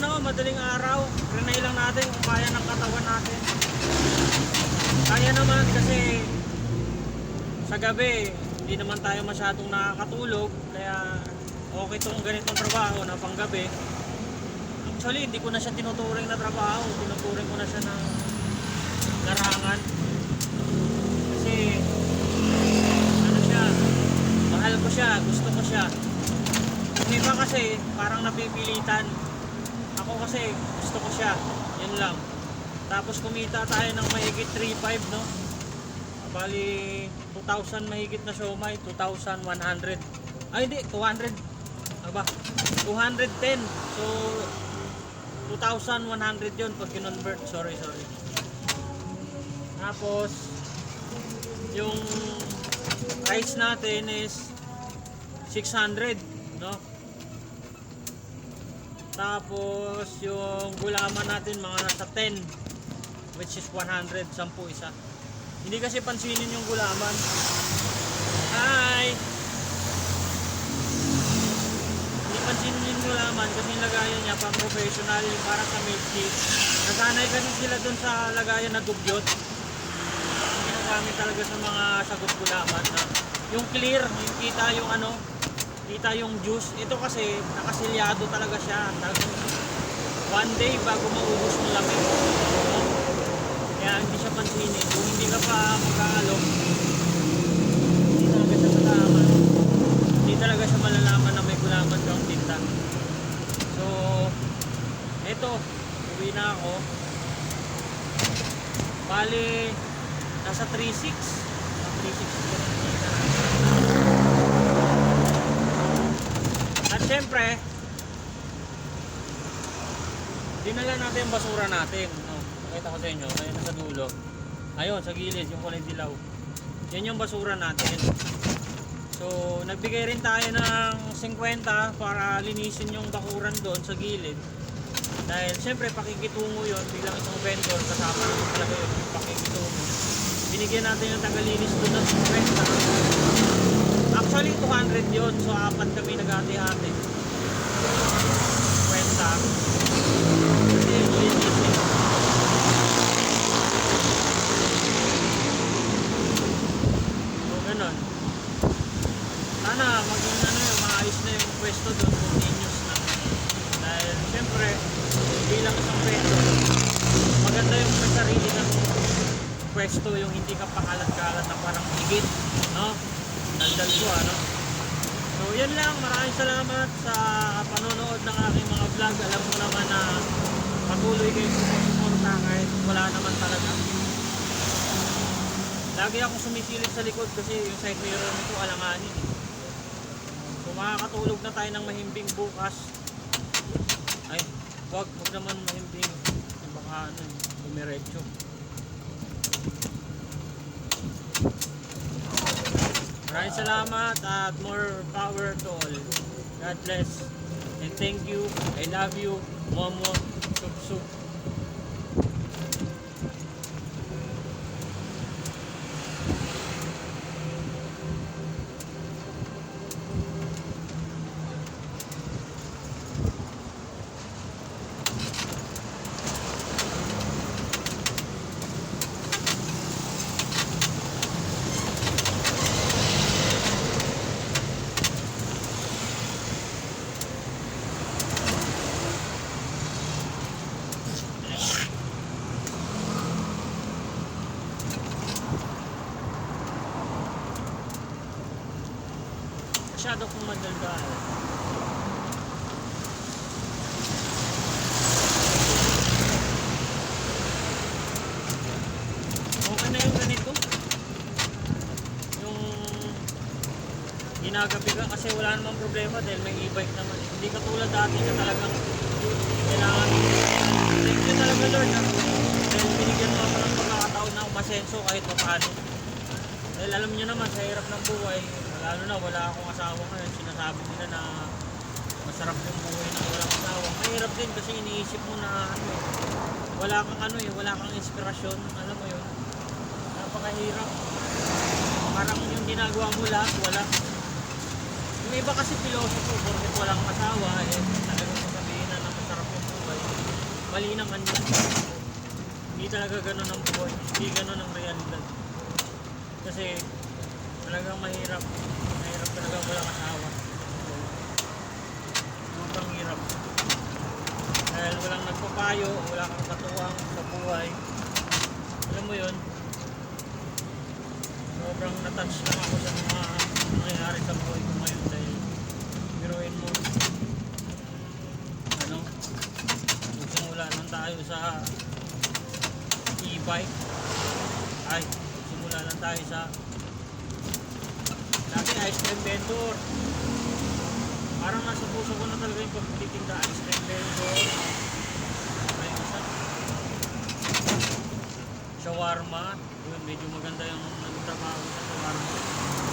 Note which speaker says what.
Speaker 1: madaling araw. Trinay lang natin kung kaya ng katawan natin. Kaya naman kasi sa gabi, hindi naman tayo masyadong nakakatulog. Kaya okay itong ganitong trabaho na panggabi. Actually, hindi ko na siya tinuturing na trabaho. Tinuturing ko na siya ng larangan. Kasi, ano siya, mahal ko siya, gusto ko siya. Yung iba kasi, parang napipilitan. Ako kasi, gusto ko siya. Yun lang. Tapos kumita tayo ng mahigit 3.5, no? Bali, 2,000 mahigit na siomay, 2,100. Ay, hindi, 200. Aba, 210. So, 2,100 yun pag kinonvert. Sorry. Tapos, yung price natin is 600, no? Tapos, yung gulaman natin mga nasa 10, which is 100, 10 isa. Hindi kasi pansinin yung gulaman. Hi! Hindi pansinin yung gulaman kasi yung lagayan niya pang professional, para sa milk tea. Nasanay kasi sila dun sa lagayan na dugyot. Ginagamit talaga sa mga sagot gulaman na yung clear, yung kita yung ano, kita yung juice. Ito kasi nakasilyado talaga siya. One day bago maubos ng lamig. Kaya hindi siya pansinin. Kung hindi ka pa mag-aalok, hindi talaga siya malalaman. Hindi talaga siya malalaman na may gulaman kang tinta. So, eto, uwi na ako. Bali, nasa 3.6. At syempre, dinala natin yung basura natin. No? Pakita ko sa inyo, ayun nasa dulo. Ayun, sa gilid, yung kulay dilaw. Yan yung basura natin. So, nagbigay rin tayo ng 50 para linisin yung bakuran doon sa gilid. Dahil syempre, pakikitungo yun. Bilang isang vendor, kasama naman talaga yun yung pakikitungo. Binigyan natin yung tagalinis doon ng 50. Actually, 200 yun. So, apat kami nag-ati-ati. 50. Kasi linisin. Ganon. Sana maging maayos na yung pwesto doon, continuous na. Dahil siyempre, bilang isang vendor, maganda yung may sarili ng pwesto, yung hindi ka pakalat-kalat na parang higit, no? Daldal ko, ano? So yan lang, maraming salamat sa panonood ng aking mga vlog. Alam mo naman na patuloy kayo sumusuporta kahit wala naman talaga. Lagi akong sumisilip sa likod kasi yung side mirror nito alanganin. So makakatulog na tayo ng mahimbing bukas. Ay, wag naman mahimbing. Baka bumiretso. Maraming salamat at more power to all. God bless and thank you. I love you. Momo. Sup. Masyado kong madaldal. Okay na yung ganito. Yung ginagabi ka kasi wala namang problema dahil may e-bike naman. Hindi katulad dati na talagang kailangan. Thank you talaga Lord. Dahil binigyan mo ako ng pagkakataon na umasenso kahit pa paano. Dahil alam niyo naman sa hirap ng buhay, lalo na wala akong asawa ngayon, sinasabi nila na masarap yung buhay na walang asawa. Mahirap din kasi iniisip mo na wala kang inspirasyon, alam mo yun. Napakahirap. Parang yung ginagawa mo lahat, wala. Yung iba kasi pilosopo, porque walang asawa, talagang sasabihin na masarap yung buhay. mali naman yun. Hindi talaga ganun ang buhay. Hindi ganun ang realidad. Kasi talagang mahirap. Mahirap talaga walang asawa. Sobrang hirap. Dahil walang nagpapayo, wala kang katuwang sa buhay. Alam mo yun, sobrang natouch lang ako sa mga nangyayari sa buhay ko ngayon dahil biruin mo, ano, magsimula lang tayo sa e-bike. Ay, magsimula lang tayo sa dati ice cream vendor. Parang nasa puso ko na talaga yung pagtitinda ice cream vendor. Ay, isa. Shawarma. Yun, medyo maganda yung nagtrabaho sa shawarma.